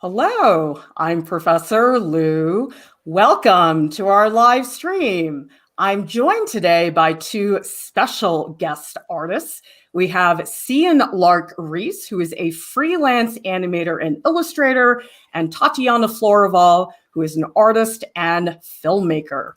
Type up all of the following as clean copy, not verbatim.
Hello, I'm Professor Lieu. Welcome to our live stream. I'm joined today by two special guest artists. We have Lark Reece, who is a freelance animator and illustrator, and Tatiana Florival, who is an artist and filmmaker.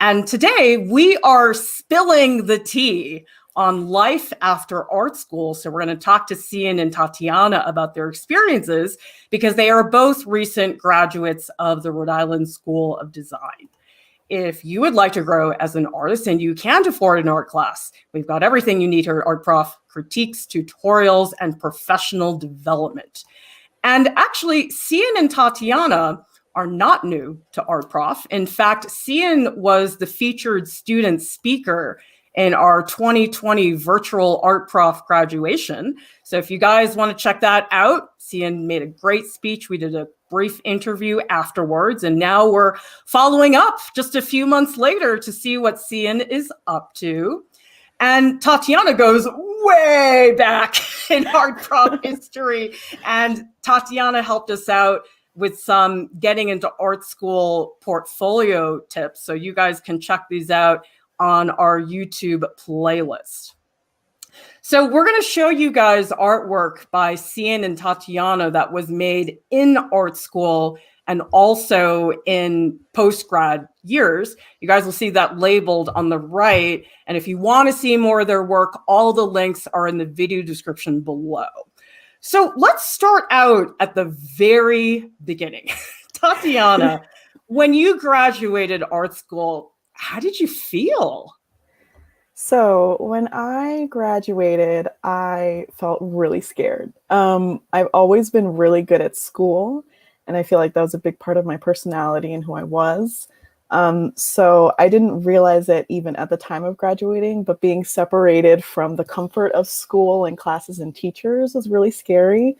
And today we are spilling the tea on life after art school. So we're going to talk to Cian and Tatiana about their experiences because they are both recent graduates of the Rhode Island School of Design. If you would like to grow as an artist and you can't afford an art class, we've got everything you need here at Art Prof: critiques, tutorials, and professional development. And actually, Cian and Tatiana are not new to Art Prof. In fact, Cian was the featured student speaker in our 2020 virtual Art Prof graduation. So if you guys want to check that out, Cian made a great speech. We did a brief interview afterwards, and now we're following up just a few months later to see what Cian is up to. And Tatiana goes way back in Art Prof history, and Tatiana helped us out with some getting into art school portfolio tips. So you guys can check these out on our YouTube playlist. So we're going to show you guys artwork by Cian and Tatiana that was made in art school and also in post-grad years. You guys will see that labeled on the right. And if you want to see more of their work, all the links are in the video description below. So let's start out at the very beginning. Tatiana, when you graduated art school, how did you feel? So when I graduated, I felt really scared. I've always been really good at school, and I feel like that was a big part of my personality and who I was. So I didn't realize it even at the time of graduating, but being separated from the comfort of school and classes and teachers was really scary.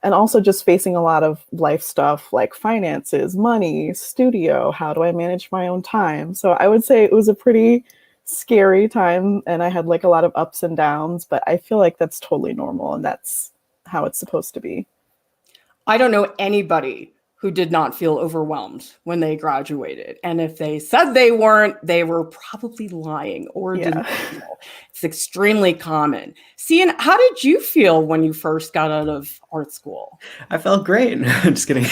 And also just facing a lot of life stuff like finances, money, studio, how do I manage my own time? So I would say it was a pretty scary time, and I had like a lot of ups and downs, but I feel like that's totally normal and that's how it's supposed to be. I don't know anybody who did not feel overwhelmed when they graduated. And if they said they weren't, they were probably lying or didn't feel. It's extremely common. Cian, how did you feel when you first got out of art school? I felt great. I'm just kidding.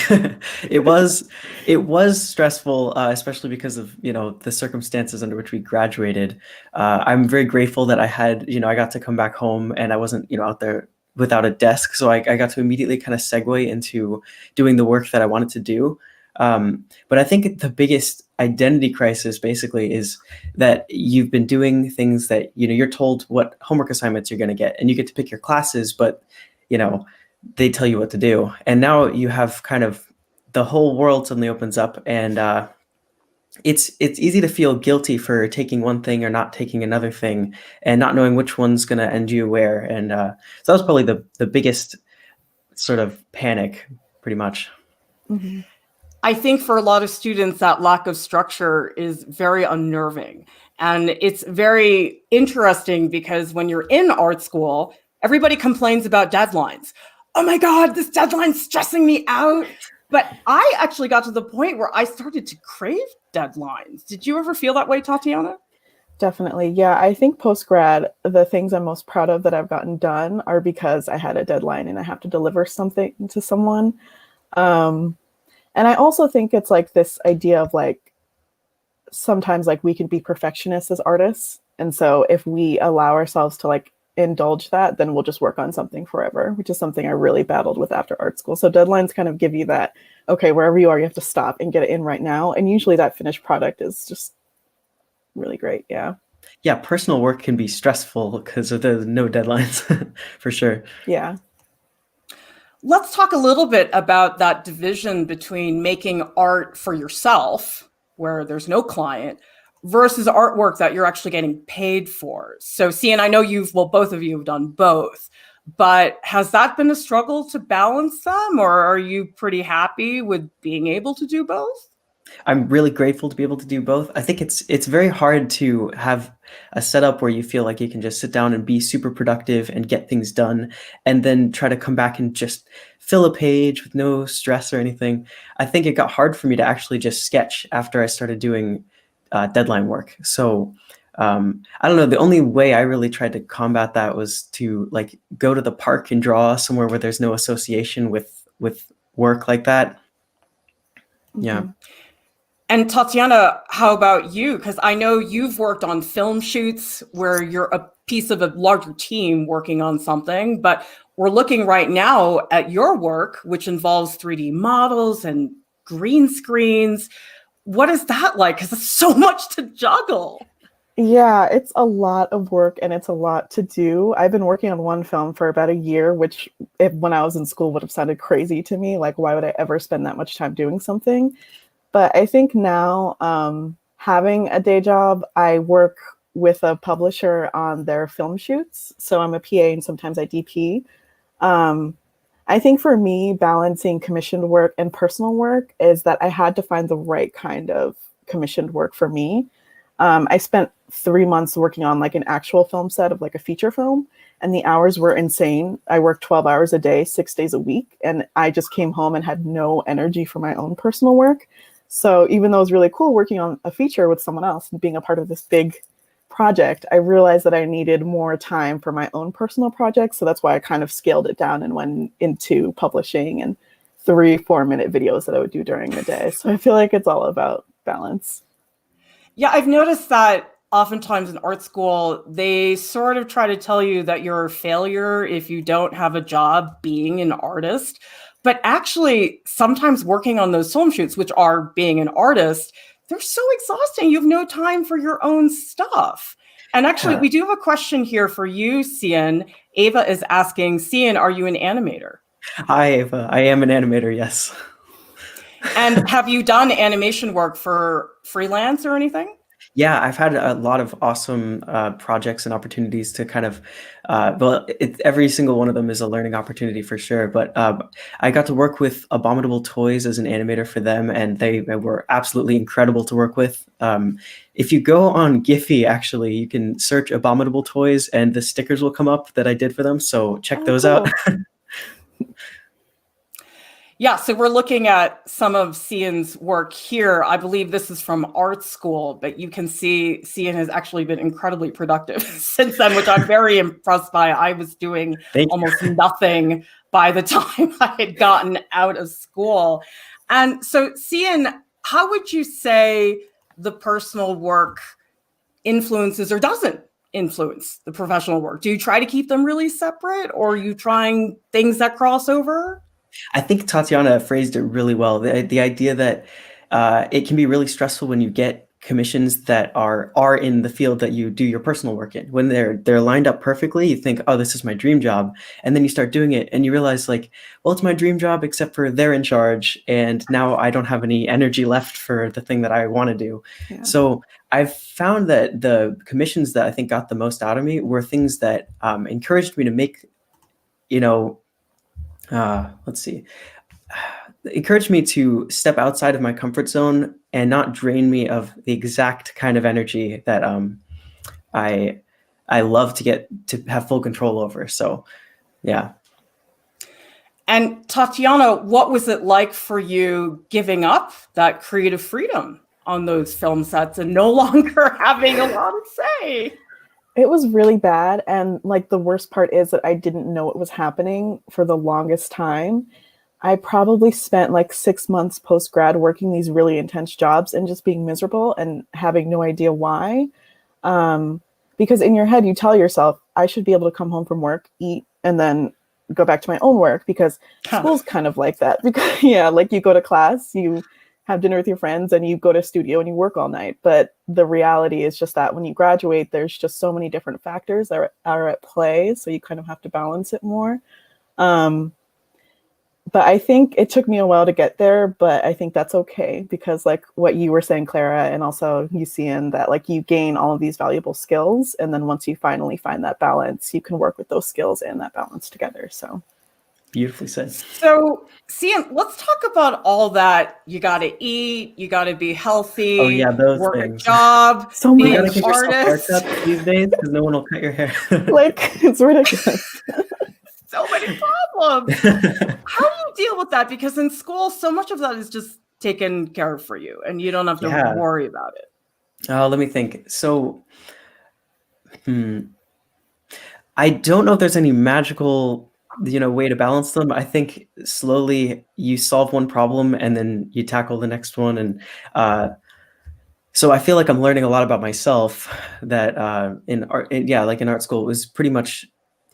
It was stressful, especially because of, the circumstances under which we graduated. I'm very grateful that I got to come back home and I wasn't, out there without a desk. So I got to immediately kind of segue into doing the work that I wanted to do. But I think the biggest identity crisis basically is that you've been doing things that, you're told what homework assignments you're going to get, and you get to pick your classes, but, they tell you what to do. And now you have kind of the whole world suddenly opens up, and it's easy to feel guilty for taking one thing or not taking another thing and not knowing which one's going to end you where. And so that was probably the biggest sort of panic, pretty much. Mm-hmm. I think for a lot of students, that lack of structure is very unnerving. And it's very interesting because when you're in art school, everybody complains about deadlines. Oh my God, this deadline's stressing me out. But I actually got to the point where I started to crave deadlines. Did you ever feel that way, Tatiana? Definitely. Yeah, I think post-grad, the things I'm most proud of that I've gotten done are because I had a deadline and I have to deliver something to someone. And I also think it's like this idea of like, sometimes like we can be perfectionists as artists. And so if we allow ourselves to like indulge that, then we'll just work on something forever, which is something I really battled with after art school. So deadlines kind of give you that, okay, wherever you are, you have to stop and get it in right now. And usually that finished product is just really great. Yeah. Yeah. Personal work can be stressful because there's no deadlines for sure. Yeah. Let's talk a little bit about that division between making art for yourself, where there's no client, versus artwork that you're actually getting paid for. So, Cian, I know both of you have done both, but has that been a struggle to balance them, or are you pretty happy with being able to do both? I'm really grateful to be able to do both. I think it's very hard to have a setup where you feel like you can just sit down and be super productive and get things done, and then try to come back and just fill a page with no stress or anything. I think it got hard for me to actually just sketch after I started doing deadline work. So I don't know. The only way I really tried to combat that was to like go to the park and draw somewhere where there's no association with work like that. Yeah. Mhm. And Tatiana, how about you? Because I know you've worked on film shoots where you're a piece of a larger team working on something, but we're looking right now at your work, which involves 3D models and green screens. What is that like? Because it's so much to juggle. Yeah, it's a lot of work and it's a lot to do. I've been working on one film for about a year, which when I was in school would have sounded crazy to me. Like, why would I ever spend that much time doing something? But I think now, having a day job, I work with a publisher on their film shoots. So I'm a PA and sometimes I DP. Um, I think for me, balancing commissioned work and personal work is that I had to find the right kind of commissioned work for me. I spent 3 months working on like an actual film set of like a feature film, and the hours were insane. I worked 12 hours a day, 6 days a week, and I just came home and had no energy for my own personal work. So even though it was really cool working on a feature with someone else and being a part of this big project, I realized that I needed more time for my own personal projects. So that's why I kind of scaled it down and went into publishing and 3 4 minute videos that I would do during the day. So I feel like it's all about balance. Yeah, I've noticed that oftentimes in art school, they sort of try to tell you that you're a failure if you don't have a job being an artist. But actually, sometimes working on those film shoots, which are being an artist, they're so exhausting. You have no time for your own stuff. And actually, Yeah. we do have a question here for you, Cian. Ava is asking, Cian, are you an animator? Hi, Ava. I am an animator, yes. And have you done animation work for freelance or anything? Yeah, I've had a lot of awesome projects and opportunities to kind of, every single one of them is a learning opportunity for sure. But I got to work with Abominable Toys as an animator for them, and they were absolutely incredible to work with. If you go on Giphy, actually, you can search Abominable Toys, and the stickers will come up that I did for them. So check Oh, those cool. out. Yeah, so we're looking at some of Cian's work here. I believe this is from art school, but you can see Cian has actually been incredibly productive since then, which I'm very impressed by. I was doing Thank you. almost nothing by the time I had gotten out of school. And so, Cian, how would you say the personal work influences or doesn't influence the professional work? Do you try to keep them really separate, or are you trying things that cross over? I think Tatiana phrased it really well. The idea that it can be really stressful when you get commissions that are in the field that you do your personal work in. When they're lined up perfectly, you think, oh, this is my dream job, and then you start doing it, and you realize, like, well, it's my dream job, except for they're in charge, and now I don't have any energy left for the thing that I want to do. Yeah. So I've found that the commissions that I think got the most out of me were things that encouraged me to make, you know. Let's see. It encouraged me to step outside of my comfort zone and not drain me of the exact kind of energy that I love to get to have full control over. So, yeah. And Tatiana, what was it like for you giving up that creative freedom on those film sets and no longer having a lot to say? It was really bad. And like the worst part is that I didn't know it was happening for the longest time. I probably spent like 6 months post grad working these really intense jobs and just being miserable and having no idea why. Because in your head, you tell yourself, I should be able to come home from work, eat, and then go back to my own work, because school's kind of like that. Because, yeah, like you go to class, you have dinner with your friends, and you go to studio and you work all night. But the reality is just that when you graduate, there's just so many different factors that are at play. So you kind of have to balance it more. But I think it took me a while to get there, but I think that's okay, because like what you were saying, Clara, and also you see in that, like, you gain all of these valuable skills. And then once you finally find that balance, you can work with those skills and that balance together. So Beautifully said. So, Cian, let's talk about all that. You got to eat, you got to be healthy, Oh yeah, those work a things. job, So be You an gotta get much. yourself artist. haircuts these days because no one will cut your hair. Like, it's ridiculous. So many problems. How do you deal with that? Because in school, so much of that is just taken care of for you and you don't have to Yeah. worry about it. Let me think. So, I don't know if there's any magical, way to balance them. I think slowly you solve one problem and then you tackle the next one. And so I feel like I'm learning a lot about myself that in art, like in art school, it was pretty much,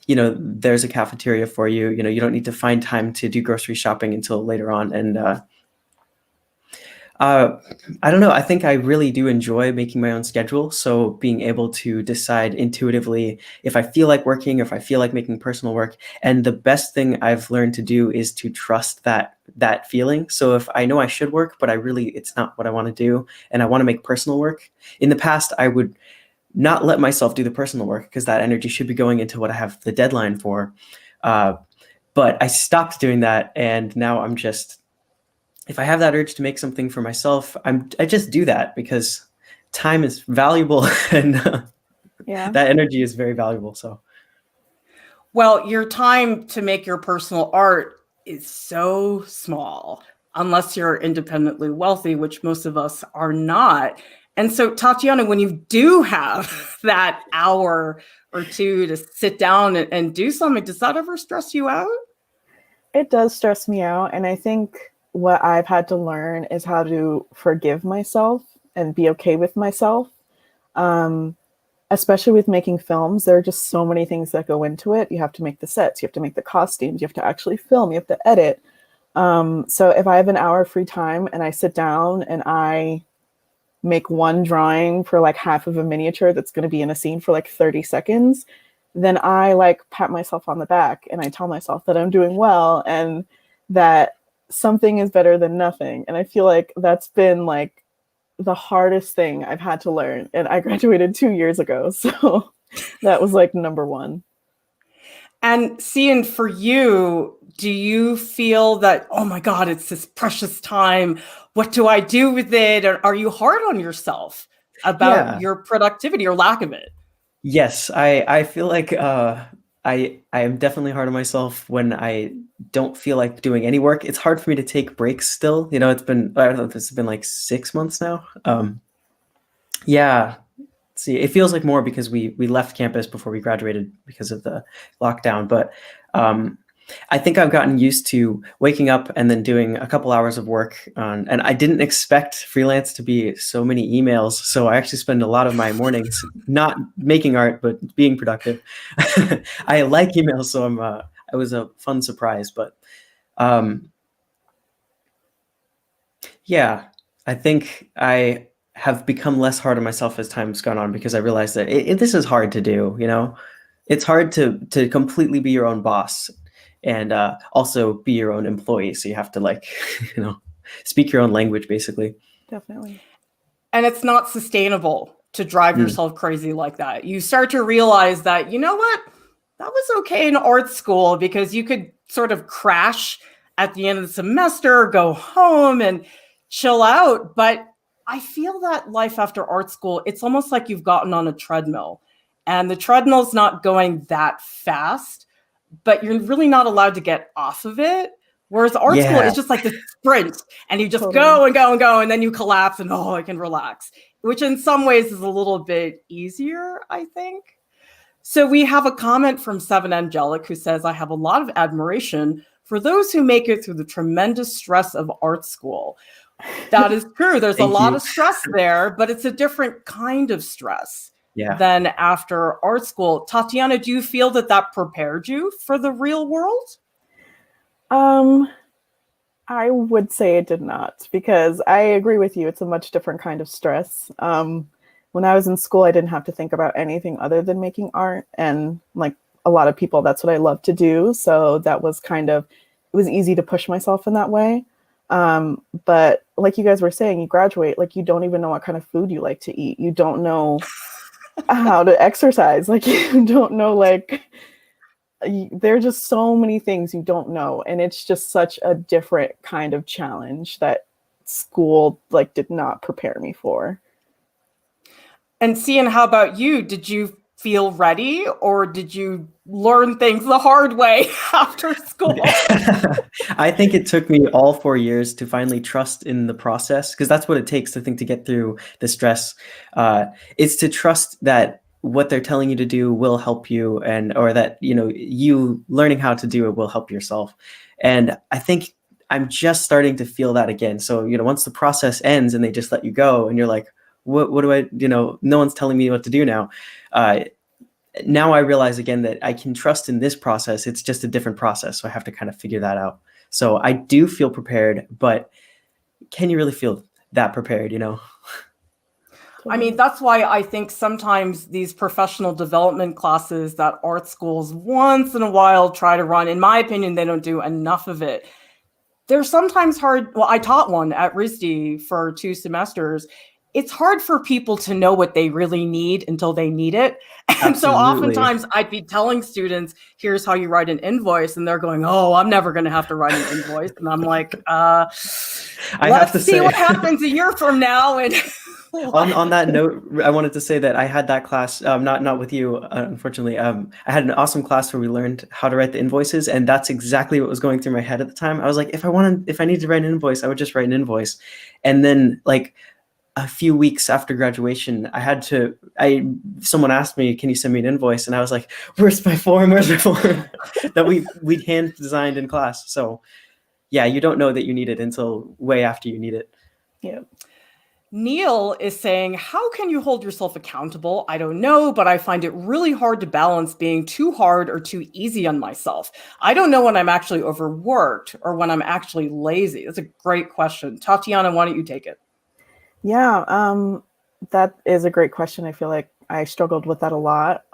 there's a cafeteria for you. You don't need to find time to do grocery shopping until later on. And I don't know. I think I really do enjoy making my own schedule. So being able to decide intuitively if I feel like working, if I feel like making personal work. And the best thing I've learned to do is to trust that feeling. So if I know I should work, but it's not what I want to do, and I want to make personal work. In the past, I would not let myself do the personal work because that energy should be going into what I have the deadline for. But I stopped doing that, and now I'm just, if I have that urge to make something for myself, I just do that because time is valuable and that energy is very valuable. So, well, your time to make your personal art is so small, unless you're independently wealthy, which most of us are not. And so, Tatiana, when you do have that hour or two to sit down and do something, does that ever stress you out? It does stress me out. And I think what I've had to learn is how to forgive myself and be okay with myself. Especially with making films, there are just so many things that go into it. You have to make the sets, you have to make the costumes, you have to actually film, you have to edit. So if I have an hour of free time and I sit down and I make one drawing for like half of a miniature that's going to be in a scene for like 30 seconds, then I like pat myself on the back and I tell myself that I'm doing well and that something is better than nothing. And I feel like that's been like the hardest thing I've had to learn. And I graduated 2 years ago. So that was like number one. And Cian, for you, do you feel that, oh my God, it's this precious time. What do I do with it? Or are you hard on yourself about your productivity or lack of it? Yes, I feel like I am definitely hard on myself when I don't feel like doing any work. It's hard for me to take breaks still. It's been, I don't know if it's been like 6 months now. Yeah. See, it feels like more because we left campus before we graduated because of the lockdown. But I think I've gotten used to waking up and then doing a couple hours of work and I didn't expect freelance to be so many emails. So I actually spend a lot of my mornings not making art, but being productive. I like emails, so it was a fun surprise, but yeah, I think I have become less hard on myself as time's gone on because I realized that this is hard to do, It's hard to completely be your own boss and also be your own employee. So you have to like, speak your own language, basically. Definitely. And it's not sustainable to drive yourself crazy like that. You start to realize that, you know what? That was okay in art school because you could sort of crash at the end of the semester, go home and chill out. But I feel that life after art school, it's almost like you've gotten on a treadmill and the treadmill's not going that fast, but you're really not allowed to get off of it. Whereas art school is just like the sprint and you just go and go and go and then you collapse and I can relax, which in some ways is a little bit easier, I think. So we have a comment from Seven Angelic who says, I have a lot of admiration for those who make it through the tremendous stress of art school. That is true. There's a lot of stress there, but it's a different kind of stress than after art school. Tatiana, do you feel that prepared you for the real world? I would say it did not, because I agree with you. It's a much different kind of stress. When I was in school, I didn't have to think about anything other than making art. And like a lot of people, that's what I love to do. So that was it was easy to push myself in that way. But like you guys were saying, you graduate, like you don't even know what kind of food you like to eat. You don't know how to exercise. Like you don't know, like there are just so many things you don't know, and it's just such a different kind of challenge that school like did not prepare me for. And Cian, how about you? Did you feel ready, or did you learn things the hard way after school? I think it took me all 4 years to finally trust in the process, because that's what it takes, I think, to get through the stress. It's to trust that what they're telling you to do will help you, and or that you learning how to do it will help yourself. And I think I'm just starting to feel that again. So once the process ends and they just let you go, and you're like, what do I, no one's telling me what to do now. Now I realize again that I can trust in this process. It's just a different process. So I have to kind of figure that out. So I do feel prepared, but can you really feel that prepared, I mean, that's why I think sometimes these professional development classes that art schools once in a while try to run, in my opinion, they don't do enough of it. They're sometimes hard. Well, I taught one at Reece for 2 semesters. It's hard for people to know what they really need until they need it. And so oftentimes I'd be telling students, here's how you write an invoice. And they're going, oh, I'm never going to have to write an invoice. And I'm like, let's see what happens a year from now. And on that note, I wanted to say that I had that class, not with you, unfortunately. I had an awesome class where we learned how to write the invoices, and that's exactly what was going through my head at the time. I was like, if I need to write an invoice, I would just write an invoice. And then like a few weeks after graduation, someone asked me, can you send me an invoice? And I was like, where's my form? That we hand designed in class. So yeah, you don't know that you need it until way after you need it. Yeah. Neil is saying, how can you hold yourself accountable? I don't know, but I find it really hard to balance being too hard or too easy on myself. I don't know when I'm actually overworked or when I'm actually lazy. That's a great question. Tatiana, why don't you take it? Yeah, that is a great question. I feel like I struggled with that a lot.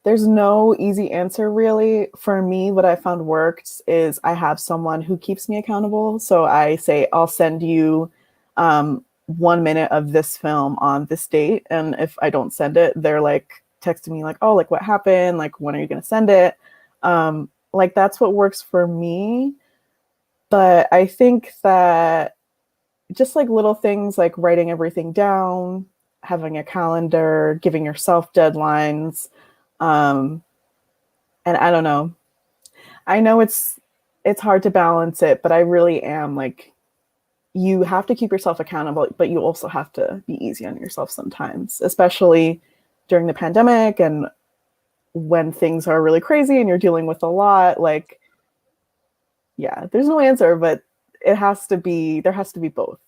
There's no easy answer really. For me, what I found works is I have someone who keeps me accountable. So I say, I'll send you 1 minute of this film on this date. And if I don't send it, they're like texting me like, oh, like what happened? Like, when are you going to send it? Like that's what works for me. But I think that just like little things like writing everything down, having a calendar, giving yourself deadlines. And I don't know. I know it's hard to balance it, but I really am like, you have to keep yourself accountable, but you also have to be easy on yourself sometimes, especially during the pandemic and when things are really crazy and you're dealing with a lot. Like, yeah, there's no answer, but there has to be both.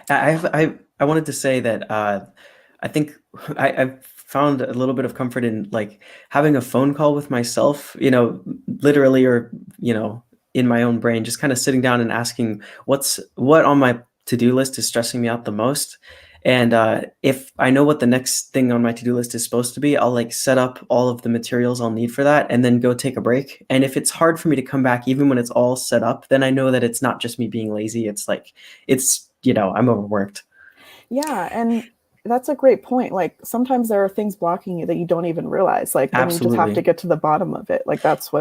I wanted to say that I think I've found a little bit of comfort in like having a phone call with myself, literally, or in my own brain, just kind of sitting down and asking what on my to-do list is stressing me out the most. And if I know what the next thing on my to-do list is supposed to be, I'll like set up all of the materials I'll need for that and then go take a break. And if it's hard for me to come back, even when it's all set up, then I know that it's not just me being lazy. It's like, I'm overworked. Yeah. And that's a great point. Like sometimes there are things blocking you that you don't even realize. Like, and you just have to get to the bottom of it. Like that's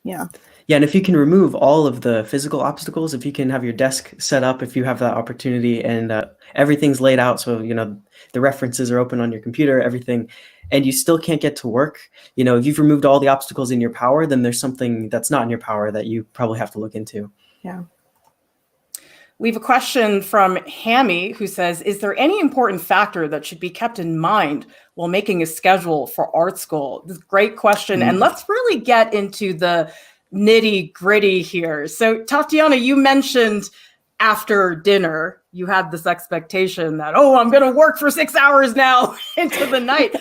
yeah. Yeah, and if you can remove all of the physical obstacles, if you can have your desk set up, if you have that opportunity, and everything's laid out, so the references are open on your computer, everything, and you still can't get to work, if you've removed all the obstacles in your power, then there's something that's not in your power that you probably have to look into. Yeah. We have a question from Hammy who says, is there any important factor that should be kept in mind while making a schedule for art school? This is a great question. And let's really get into the nitty gritty here. So Tatiana, you mentioned after dinner, you had this expectation that, oh, I'm going to work for 6 hours now into the night.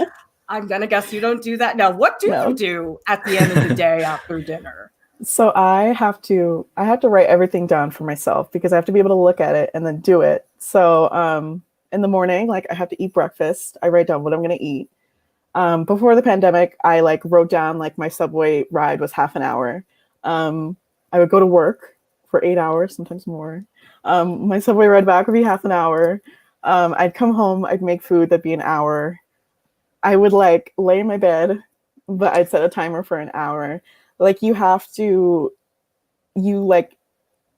I'm going to guess you don't do that. Now, what do you do at the end of the day after dinner? So I have to write everything down for myself because I have to be able to look at it and then do it. So in the morning, like I have to eat breakfast. I write down what I'm going to eat. Before the pandemic, I like wrote down like my subway ride was half an hour. I would go to work for 8 hours, sometimes more. My subway ride back would be half an hour. I'd come home, I'd make food, that'd be an hour. I would like lay in my bed, but I'd set a timer for an hour. Like you have to, you like,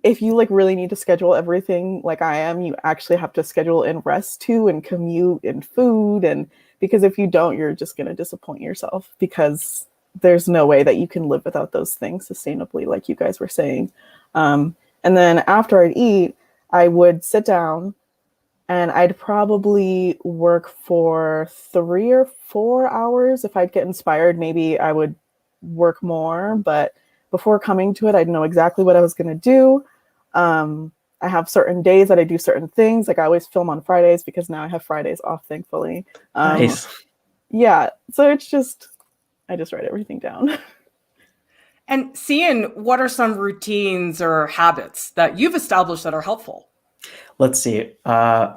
if you like really need to schedule everything like I am, you actually have to schedule in rest too, and commute and food. And because if you don't, you're just going to disappoint yourself, because there's no way that you can live without those things sustainably, like you guys were saying. And then after I'd eat, I would sit down and I'd probably work for 3 or 4 hours. If I'd get inspired, maybe I would work more. But before coming to it, I'd know exactly what I was going to do. I have certain days that I do certain things. Like I always film on Fridays because now I have Fridays off, thankfully. Nice. Yeah. So it's just, I just write everything down. And Cian, what are some routines or habits that you've established that are helpful? Let's see. I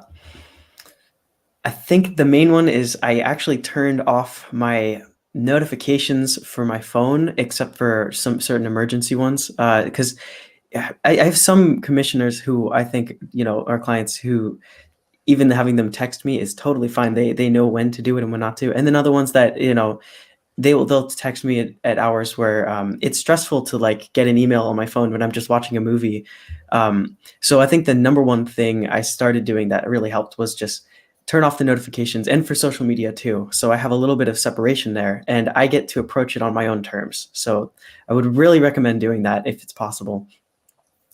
think the main one is I actually turned off my notifications for my phone, except for some certain emergency ones. Because I have some commissioners who I think, are clients who even having them text me is totally fine. They know when to do it and when not to. And then other ones that, they'll text me at hours where it's stressful to like get an email on my phone when I'm just watching a movie. So I think the number one thing I started doing that really helped was just turn off the notifications, and for social media too. So I have a little bit of separation there, and I get to approach it on my own terms. So I would really recommend doing that if it's possible.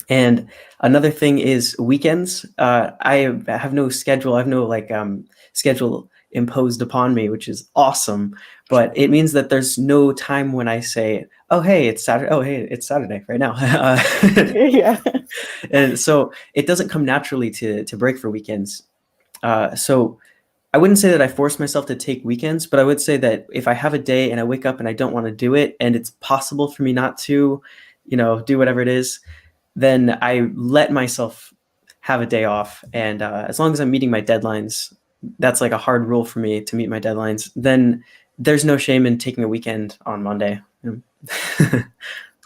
And another thing is weekends. I have no schedule. I have no schedule imposed upon me, which is awesome. But it means that there's no time when I say, "Oh, hey, it's Saturday. Oh, hey, it's Saturday right now." Yeah. And so it doesn't come naturally to break for weekends. So I wouldn't say that I force myself to take weekends, but I would say that if I have a day and I wake up and I don't want to do it, and it's possible for me not to, do whatever it is, then I let myself have a day off. And as long as I'm meeting my deadlines, that's like a hard rule for me to meet my deadlines, then there's no shame in taking a weekend on Monday.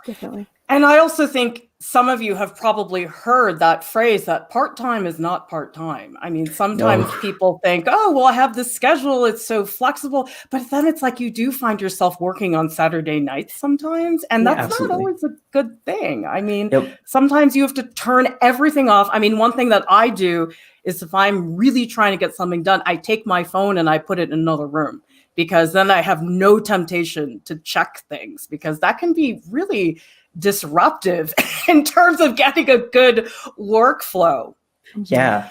Definitely. And I also think some of you have probably heard that phrase that part-time is not part-time. I mean, sometimes people think, oh, well, I have this schedule, it's so flexible. But then it's like you do find yourself working on Saturday nights sometimes. And that's absolutely. not always a good thing. I mean, sometimes you have to turn everything off. I mean, one thing that I do is if I'm really trying to get something done, I take my phone and I put it in another room, because then I have no temptation to check things, because that can be really disruptive in terms of getting a good workflow. Yeah.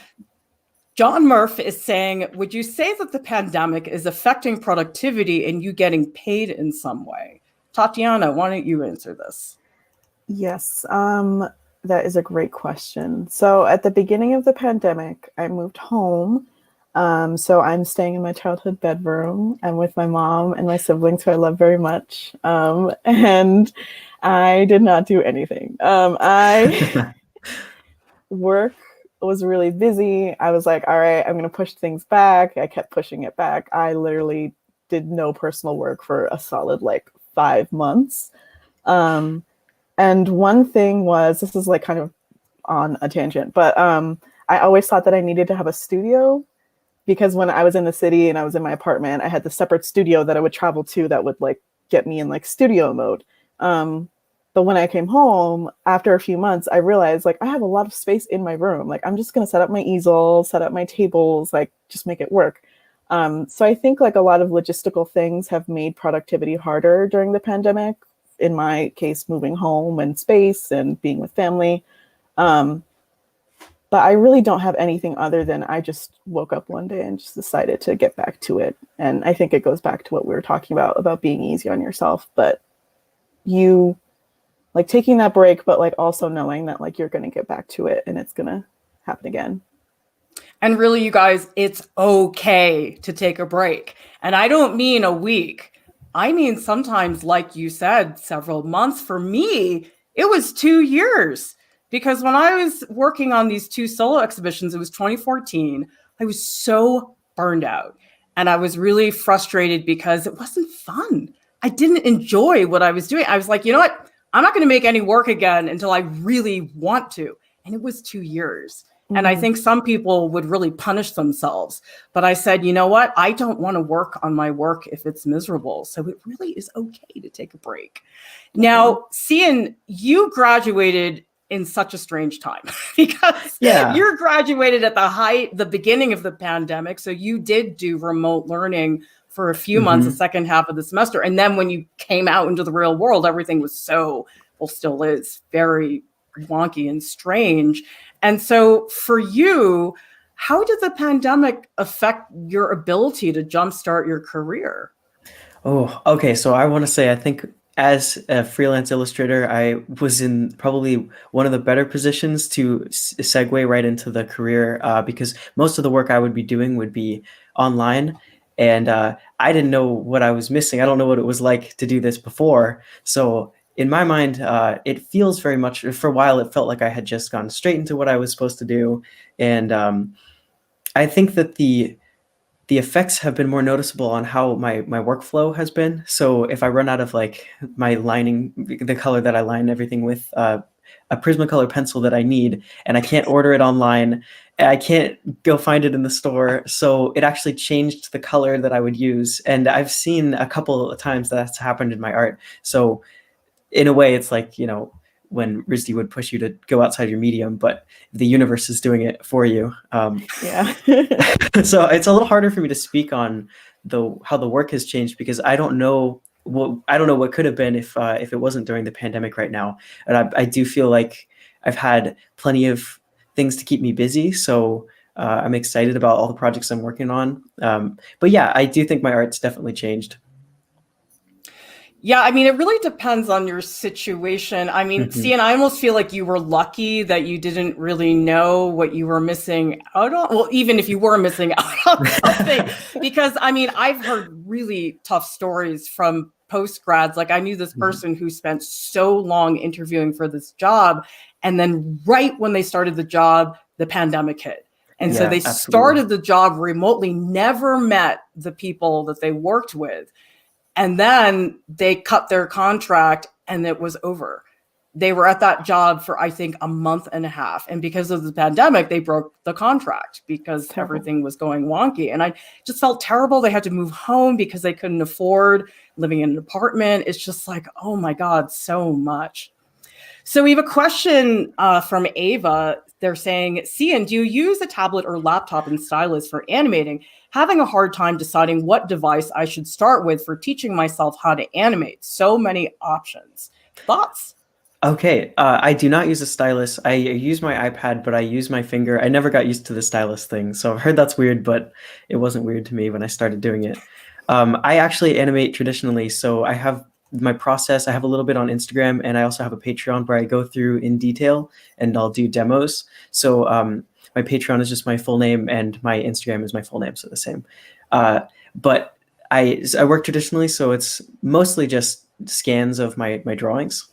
John Murph is saying, would you say that the pandemic is affecting productivity and you getting paid in some way? Tatiana, why don't you answer this? Yes, that is a great question. So at the beginning of the pandemic, I moved home. So I'm staying in my childhood bedroom. I'm with my mom and my siblings, who I love very much. And I did not do anything. Work was really busy. I was like, all right, I'm going to push things back. I kept pushing it back. I literally did no personal work for a solid 5 months. And one thing was, this is kind of on a tangent, but I always thought that I needed to have a studio, because when I was in the city and I was in my apartment, I had the separate studio that I would travel to that would get me in studio mode. But when I came home after a few months, I realized I have a lot of space in my room. I'm just going to set up my easel, set up my tables, just make it work. So I think a lot of logistical things have made productivity harder during the pandemic. In my case, moving home and space and being with family. But I really don't have anything other than I just woke up one day and just decided to get back to it. And I think it goes back to what we were talking about being easy on yourself. But you taking that break, but also knowing that you're going to get back to it and it's going to happen again. And really, you guys, it's okay to take a break. And I don't mean a week. I mean, sometimes, like you said, several months. For me, it was 2 years. Because when I was working on these 2 solo exhibitions, it was 2014, I was so burned out. And I was really frustrated because it wasn't fun. I didn't enjoy what I was doing. I was like, you know what? I'm not going to make any work again until I really want to. And it was 2 years. And I think some people would really punish themselves. But I said, you know what? I don't want to work on my work if it's miserable. So it really is okay to take a break. Now, Cian, you graduated in such a strange time because you graduated at the beginning of the pandemic. So you did do remote learning for a few months, the second half of the semester. And then when you came out into the real world, everything was still is very wonky and strange. And so for you, how did the pandemic affect your ability to jumpstart your career? Oh, okay. So I want to say, I think as a freelance illustrator, I was in probably one of the better positions to segue right into the career because most of the work I would be doing would be online. And I didn't know what I was missing. I don't know what it was like to do this before. So in my mind, it feels very much, for a while, it felt like I had just gone straight into what I was supposed to do. And I think that the effects have been more noticeable on how my workflow has been. So if I run out of like my lining, the color that I line everything with, a Prismacolor pencil that I need, and I can't order it online, I can't go find it in the store. So it actually changed the color that I would use. And I've seen a couple of times that's happened in my art. So in a way, it's like, you know, when RISD would push you to go outside your medium, but the universe is doing it for you. So it's a little harder for me to speak on how the work has changed because I don't know what could have been if it wasn't during the pandemic right now. And I do feel like I've had plenty of things to keep me busy. So I'm excited about all the projects I'm working on. But yeah, I do think my art's definitely changed. Yeah, I mean, it really depends on your situation. I mean, Cian, I almost feel like you were lucky that you didn't really know what you were missing out on. Well, even if you were missing out on something, because I mean, I've heard really tough stories from post-grads. Like I knew this person who spent so long interviewing for this job. And then right when they started the job, the pandemic hit. And so they started the job remotely, never met the people that they worked with. And then they cut their contract and it was over. They were at that job for, I think, a month and a half. And because of the pandemic, they broke the contract because everything was going wonky. And I just felt terrible. They had to move home because they couldn't afford living in an apartment. It's just like, oh my God, so much. So we have a question from Ava. They're saying, Cian, do you use a tablet or laptop and stylus for animating? Having a hard time deciding what device I should start with for teaching myself how to animate. So many options. Thoughts? Okay, I do not use a stylus. I use my iPad, but I use my finger. I never got used to the stylus thing. So I've heard that's weird, but it wasn't weird to me when I started doing it. I actually animate traditionally. So I have my process. I have a little bit on Instagram, and I also have a Patreon where I go through in detail and I'll do demos. So my Patreon is just my full name and my Instagram is my full name, so the same. But I work traditionally, so it's mostly just scans of my drawings.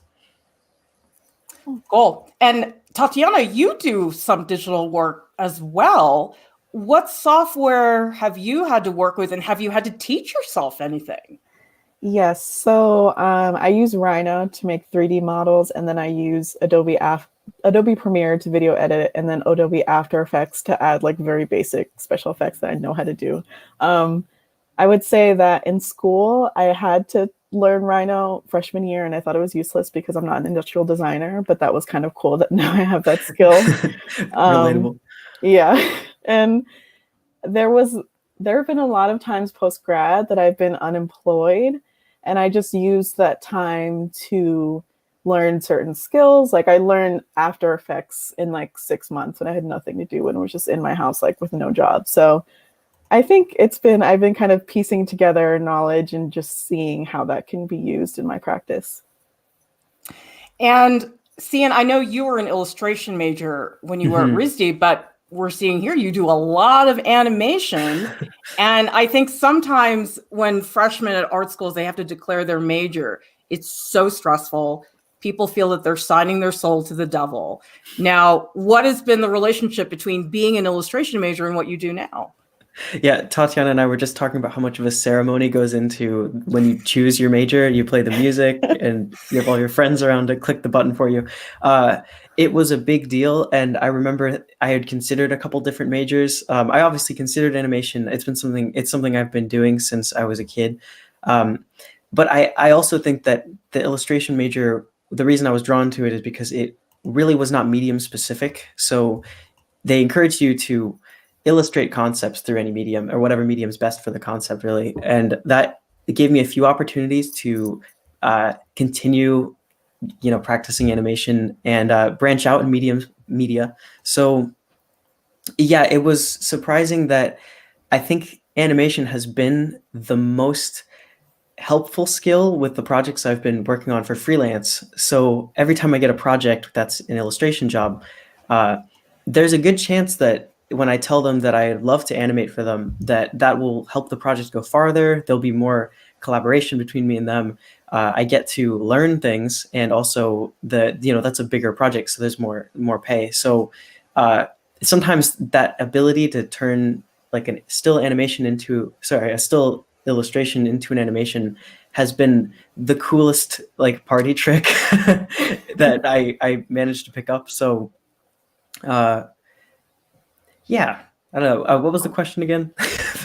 Cool. And Tatiana, you do some digital work as well. What software have you had to work with, and have you had to teach yourself anything? Yes, so I use Rhino to make 3D models, and then I use Adobe Premiere to video edit, and then Adobe After Effects to add like very basic special effects that I know how to do. I would say that in school, I had to learn Rhino freshman year, and I thought it was useless because I'm not an industrial designer, but that was kind of cool that now I have that skill. Relatable. Yeah, and there have been a lot of times post-grad that I've been unemployed, and I just used that time to learn certain skills. Like I learned After Effects in like 6 months when I had nothing to do and was just in my house, like with no job. So I think I've been kind of piecing together knowledge and just seeing how that can be used in my practice. And Cian, I know you were an illustration major when you were at RISD, but we're seeing here you do a lot of animation. And I think sometimes when freshmen at art schools, they have to declare their major, it's so stressful. People feel that they're signing their soul to the devil. Now, what has been the relationship between being an illustration major and what you do now? Yeah, Tatiana and I were just talking about how much of a ceremony goes into when you choose your major. You play the music, and you have all your friends around to click the button for you. Uh, it was a big deal, and I remember I had considered a couple different majors. I obviously considered animation. It's something I've been doing since I was a kid. Um, but I also think that the illustration major, the reason I was drawn to it is because it really was not medium specific. So they encourage you to illustrate concepts through any medium or whatever medium is best for the concept, really. And that it gave me a few opportunities to continue, practicing animation and branch out in media. So yeah, it was surprising that I think animation has been the most helpful skill with the projects I've been working on for freelance. So every time I get a project that's an illustration job, uh, there's a good chance that when I tell them that I love to animate for them, that will help the project go farther. There'll be more collaboration between me and them. I get to learn things, and also that's a bigger project, so there's more pay. So uh, sometimes that ability to turn like a still illustration into an animation has been the coolest like party trick that I managed to pick up. So yeah, I don't know. What was the question again?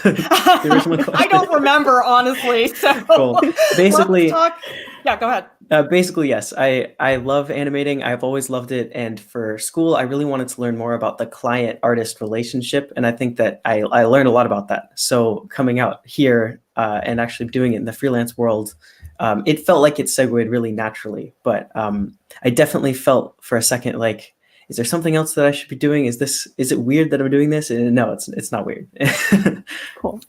The original question? I don't remember, honestly. So Cool. Basically, let's talk. Yeah, go ahead. Basically, yes. I love animating. I've always loved it. And for school, I really wanted to learn more about the client-artist relationship. And I think that I learned a lot about that. So coming out here and actually doing it in the freelance world, it felt like it segued really naturally. But I definitely felt for a second like, is there something else that I should be doing? Is it weird that I'm doing this? And no, it's not weird. Cool.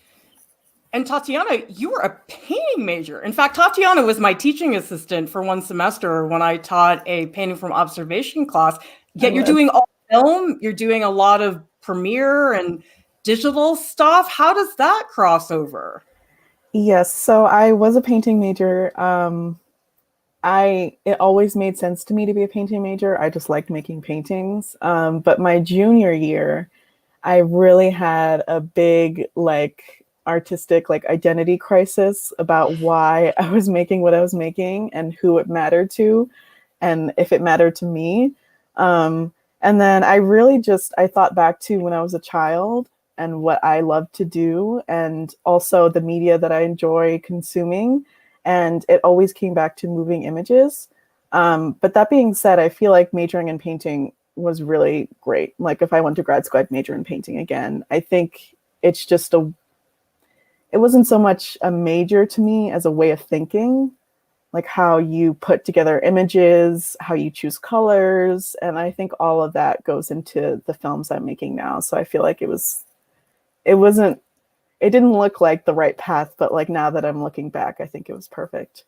And Tatiana, you were a painting major. In fact, Tatiana was my teaching assistant for one semester when I taught a painting from observation class. Yet you're doing all film, you're doing a lot of Premiere and digital stuff. How does that cross over? Yes, so I was a painting major. It always made sense to me to be a painting major. I just liked making paintings. But my junior year, I really had a big artistic identity crisis about why I was making what I was making and who it mattered to and if it mattered to me. And then I thought back to when I was a child and what I loved to do and also the media that I enjoy consuming. And it always came back to moving images. But that being said, I feel like majoring in painting was really great. Like if I went to grad school, I'd major in painting again. I think it's just it wasn't so much a major to me as a way of thinking, like how you put together images, how you choose colors. And I think all of that goes into the films I'm making now. So I feel like it didn't look like the right path, but like now that I'm looking back, I think it was perfect.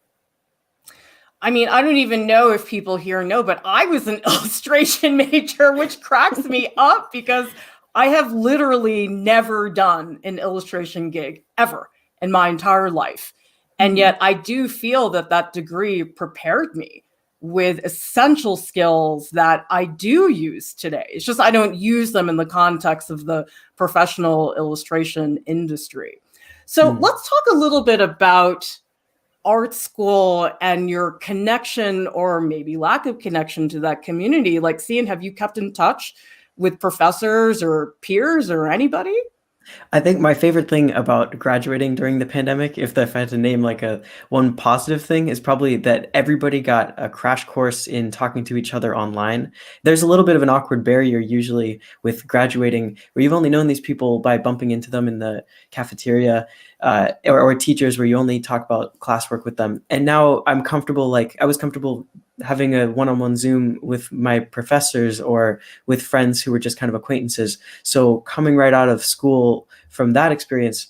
I mean, I don't even know if people here know, but I was an illustration major, which cracks me up because I have literally never done an illustration gig ever in my entire life. And yet I do feel that degree prepared me with essential skills that I do use today. It's just I don't use them in the context of the professional illustration industry. So let's talk a little bit about art school and your connection or maybe lack of connection to that community. Like, Cian, have you kept in touch with professors or peers or anybody? I think my favorite thing about graduating during the pandemic, if I had to name like one positive thing, is probably that everybody got a crash course in talking to each other online. There's a little bit of an awkward barrier usually with graduating where you've only known these people by bumping into them in the cafeteria or teachers where you only talk about classwork with them. And now I'm comfortable, I was comfortable having a one-on-one Zoom with my professors or with friends who were just kind of acquaintances. So coming right out of school from that experience,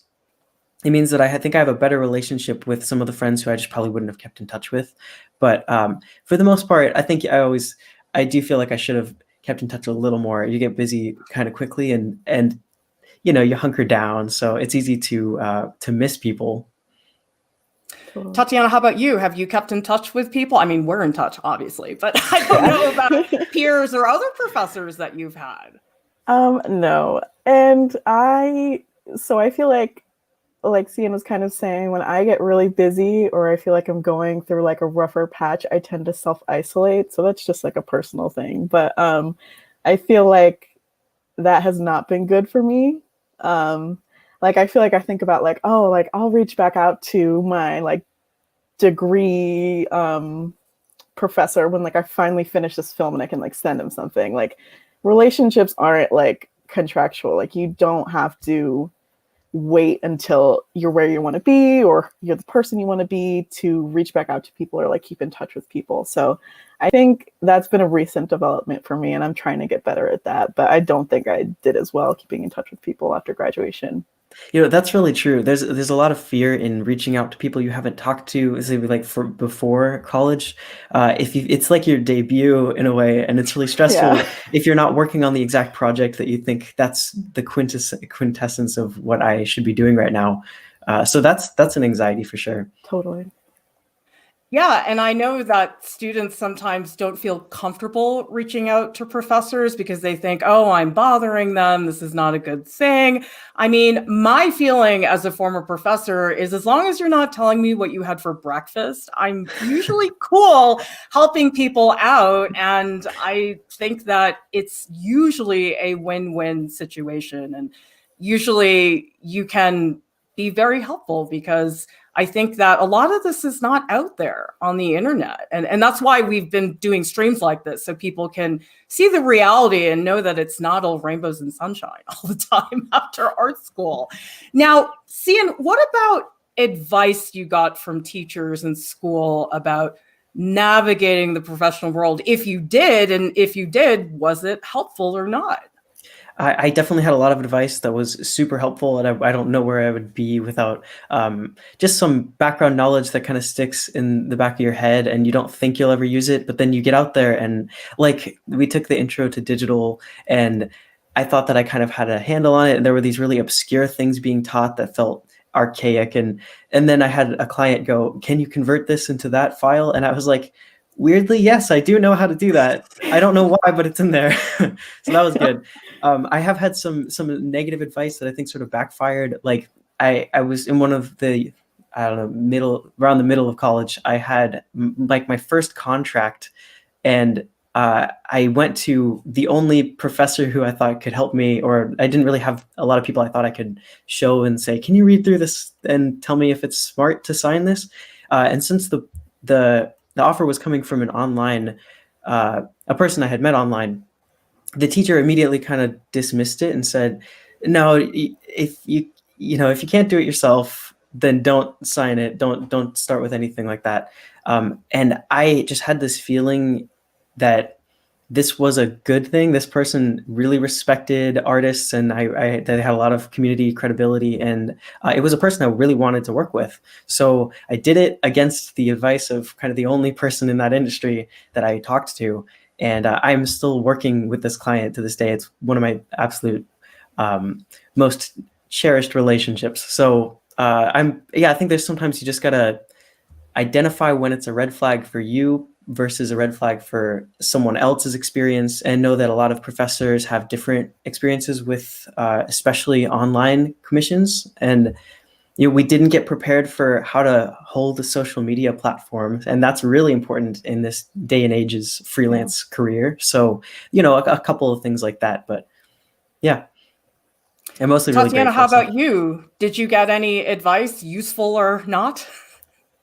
it means that I think I have a better relationship with some of the friends who I just probably wouldn't have kept in touch with. But for the most part, I think I do feel like I should have kept in touch a little more. You get busy kind of quickly and you hunker down. So it's easy to miss people. Tatiana, how about you? Have you kept in touch with people? I mean, we're in touch, obviously, but I don't know about peers or other professors that you've had. No. And I So I feel like Cian was kind of saying, when I get really busy or I feel like I'm going through like a rougher patch, I tend to self-isolate. So that's just like a personal thing. But I feel like that has not been good for me. Like I feel like I think about like, oh, like I'll reach back out to my like degree professor when like I finally finish this film and I can like send him something. Like relationships aren't like contractual. Like you don't have to wait until you're where you want to be or you're the person you want to be to reach back out to people or like keep in touch with people. So I think that's been a recent development for me and I'm trying to get better at that. But I don't think I did as well keeping in touch with people after graduation. That's really true. There's a lot of fear in reaching out to people you haven't talked to, say like for before college. If you, it's like your debut in a way, and it's really stressful Yeah, if you're not working on the exact project that you think that's the quintessence of what I should be doing right now. So that's an anxiety for sure. totally. Yeah, and I know that students sometimes don't feel comfortable reaching out to professors because they think, oh, I'm bothering them. This is not a good thing. I mean, my feeling as a former professor is as long as you're not telling me what you had for breakfast, I'm usually cool helping people out. And I think that it's usually a win-win situation. And usually you can be very helpful because I think that a lot of this is not out there on the internet. And that's why we've been doing streams like this, so people can see the reality and know that it's not all rainbows and sunshine all the time after art school. Now, Cian, what about advice you got from teachers in school about navigating the professional world? If you did, and if you did, was it helpful or not? I definitely had a lot of advice that was super helpful, and I don't know where I would be without just some background knowledge that kind of sticks in the back of your head, and you don't think you'll ever use it, but then you get out there, and like we took the intro to digital, and I thought that I kind of had a handle on it, and there were these really obscure things being taught that felt archaic, and then I had a client go, "Can you convert this into that file?" And I was like, weirdly, yes, I do know how to do that. I don't know why, but it's in there. So that was good. I have had some negative advice that I think sort of backfired. Like I was in one of the, I don't know, around the middle of college. I had like my first contract, and I went to the only professor who I thought could help me, or I didn't really have a lot of people I thought I could show and say, "Can you read through this and tell me if it's smart to sign this?" And since the offer was coming from an online, a person I had met online, the teacher immediately kind of dismissed it and said, "No, if if you can't do it yourself, then don't sign it. Don't start with anything like that." And I just had this feeling that this was a good thing. This person really respected artists, and they had a lot of community credibility, and it was a person I really wanted to work with. So I did it against the advice of kind of the only person in that industry that I talked to, and I'm still working with this client to this day. It's one of my absolute most cherished relationships. So I think there's sometimes you just gotta identify when it's a red flag for you versus a red flag for someone else's experience, and know that a lot of professors have different experiences with especially online commissions. And we didn't get prepared for how to hold a social media platform, and that's really important in this day and age's freelance career. So a couple of things like that, but yeah, I'm mostly really Tatiana, grateful. how about you? Did you get any advice, useful or not?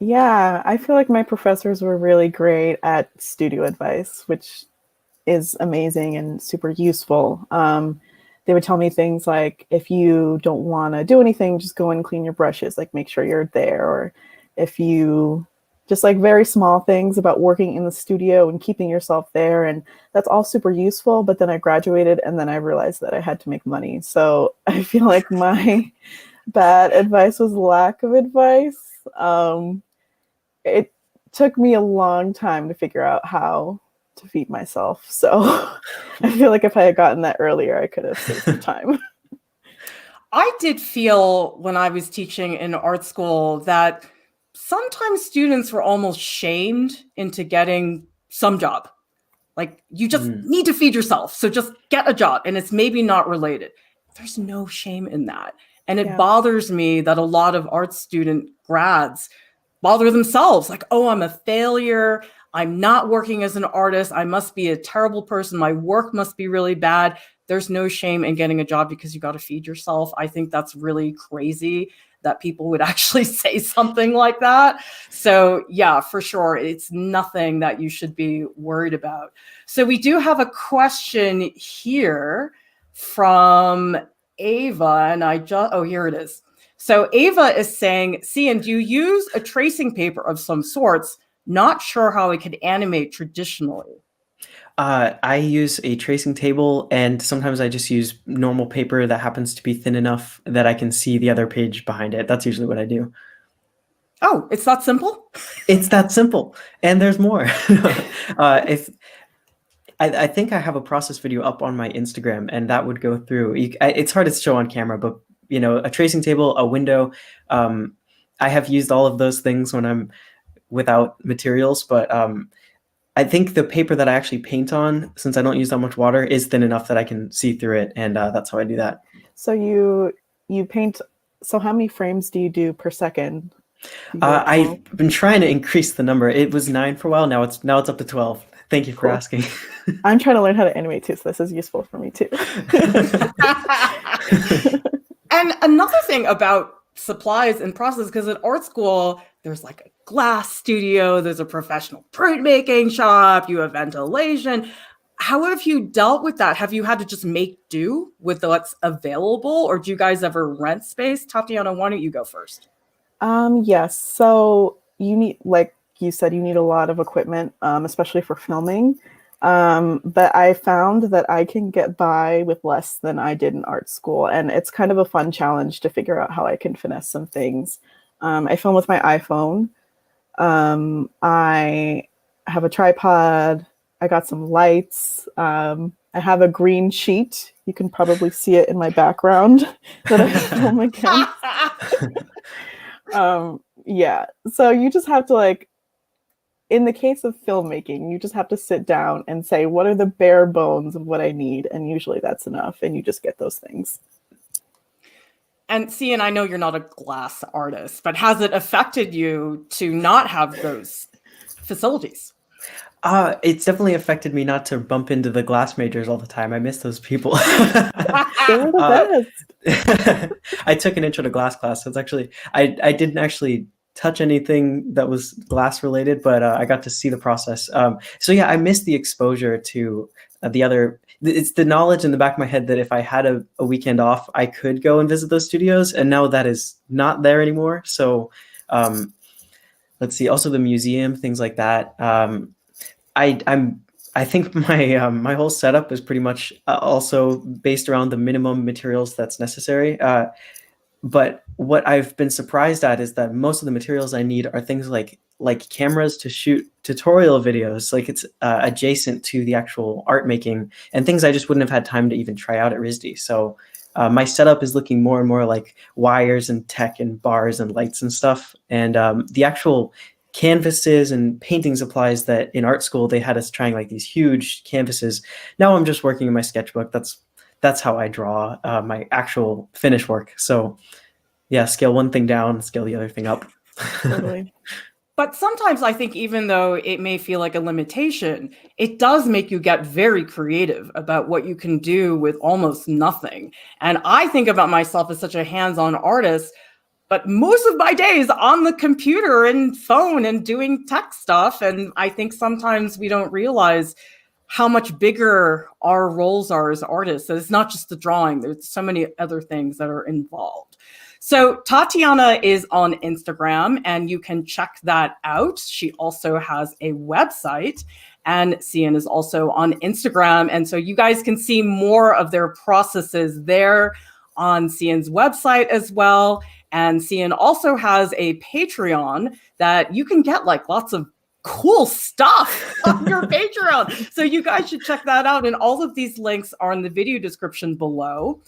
Yeah, I feel like my professors were really great at studio advice, which is amazing and super useful. They would tell me things like, if you don't want to do anything, just go and clean your brushes, like make sure you're there. Or if you just like very small things about working in the studio and keeping yourself there. And that's all super useful. But then I graduated and then I realized that I had to make money. So I feel like my bad advice was lack of advice. It took me a long time to figure out how to feed myself. So I feel like if I had gotten that earlier, I could have saved some time. I did feel when I was teaching in art school that sometimes students were almost shamed into getting some job. Like, you just need to feed yourself, so just get a job, and it's maybe not related. There's no shame in that. And it Yeah. bothers me that a lot of art student grads bother themselves. Like, oh, I'm a failure. I'm not working as an artist. I must be a terrible person. My work must be really bad. There's no shame in getting a job because you got to feed yourself. I think that's really crazy that people would actually say something like that. So yeah, for sure. It's nothing that you should be worried about. So we do have a question here from Ava, and here it is. So Ava is saying, Cian, do you use a tracing paper of some sorts? Not sure how it could animate traditionally. I use a tracing table, and sometimes I just use normal paper that happens to be thin enough that I can see the other page behind it. That's usually what I do. Oh, it's that simple? It's that simple, and there's more. If I think I have a process video up on my Instagram, and that would go through. It's hard to show on camera, but a tracing table, a window. I have used all of those things when I'm without materials, but I think the paper that I actually paint on, since I don't use that much water, is thin enough that I can see through it, and that's how I do that. So you paint. So how many frames do you do per second? I've been trying to increase the number. It was 9 for a while. Now it's up to 12. Thank you for asking. I'm trying to learn how to animate too, so this is useful for me too. And another thing about supplies and process, because at art school, there's like a glass studio, there's a professional printmaking shop, you have ventilation. How have you dealt with that? Have you had to just make do with what's available, or do you guys ever rent space? Tatiana, why don't you go first? Yes. So you need, like you said, you need a lot of equipment, especially for filming. But I found that I can get by with less than I did in art school. And it's kind of a fun challenge to figure out how I can finesse some things. I film with my iPhone. I have a tripod. I got some lights. I have a green sheet. You can probably see it in my background that I film against. Yeah. So you just have to in the case of filmmaking, you just have to sit down and say, what are the bare bones of what I need? And usually that's enough. And you just get those things. And Cian, I know you're not a glass artist, but has it affected you to not have those facilities? It's definitely affected me not to bump into the glass majors all the time. I miss those people. They were the best. I took an intro to glass class. So it's actually, I didn't actually touch anything that was glass related, but I got to see the process. So yeah, I missed the exposure to the other. It's the knowledge in the back of my head that if I had a weekend off, I could go and visit those studios, and now that is not there anymore. So let's see. Also, the museum, things like that. I think my whole setup is pretty much also based around the minimum materials that's necessary. But what I've been surprised at is that most of the materials I need are things like cameras to shoot tutorial videos. Like it's adjacent to the actual art making, and things I just wouldn't have had time to even try out at RISD. So my setup is looking more and more like wires and tech and bars and lights and stuff. And the actual canvases and painting supplies that in art school they had us trying like these huge canvases. Now I'm just working in my sketchbook. That's how I draw my actual finished work. So yeah, scale one thing down, scale the other thing up. Totally. But sometimes I think even though it may feel like a limitation, it does make you get very creative about what you can do with almost nothing. And I think about myself as such a hands-on artist, but most of my days on the computer and phone and doing tech stuff. And I think sometimes we don't realize how much bigger our roles are as artists. So it's not just the drawing. There's so many other things that are involved. So Tatiana is on Instagram, and you can check that out. She also has a website, and Cian is also on Instagram. And so you guys can see more of their processes there on Cian's website as well. And Cian also has a Patreon that you can get like lots of cool stuff on your Patreon. So you guys should check that out. And all of these links are in the video description below.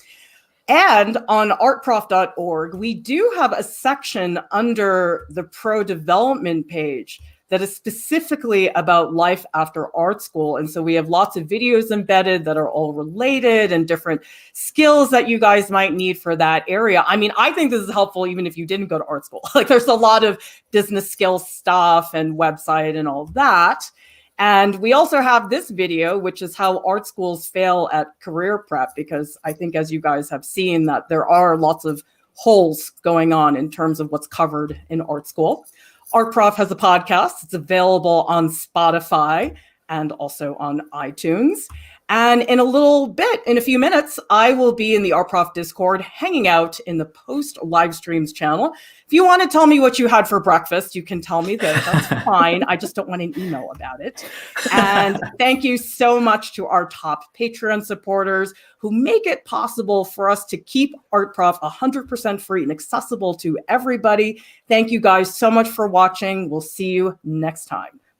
And on artprof.org, we do have a section under the pro development page that is specifically about life after art school. And so we have lots of videos embedded that are all related and different skills that you guys might need for that area. I mean, I think this is helpful even if you didn't go to art school. Like there's a lot of business skills stuff and website and all that. And we also have this video, which is how art schools fail at career prep, because I think as you guys have seen that there are lots of holes going on in terms of what's covered in art school. Art Prof has a podcast. It's available on Spotify and also on iTunes. And in a little bit, in a few minutes, I will be in the Art Prof Discord hanging out in the post live streams channel. If you want to tell me what you had for breakfast, you can tell me that. That's fine. I just don't want an email about it. And thank you so much to our top Patreon supporters who make it possible for us to keep Art Prof 100% free and accessible to everybody. Thank you guys so much for watching. We'll see you next time.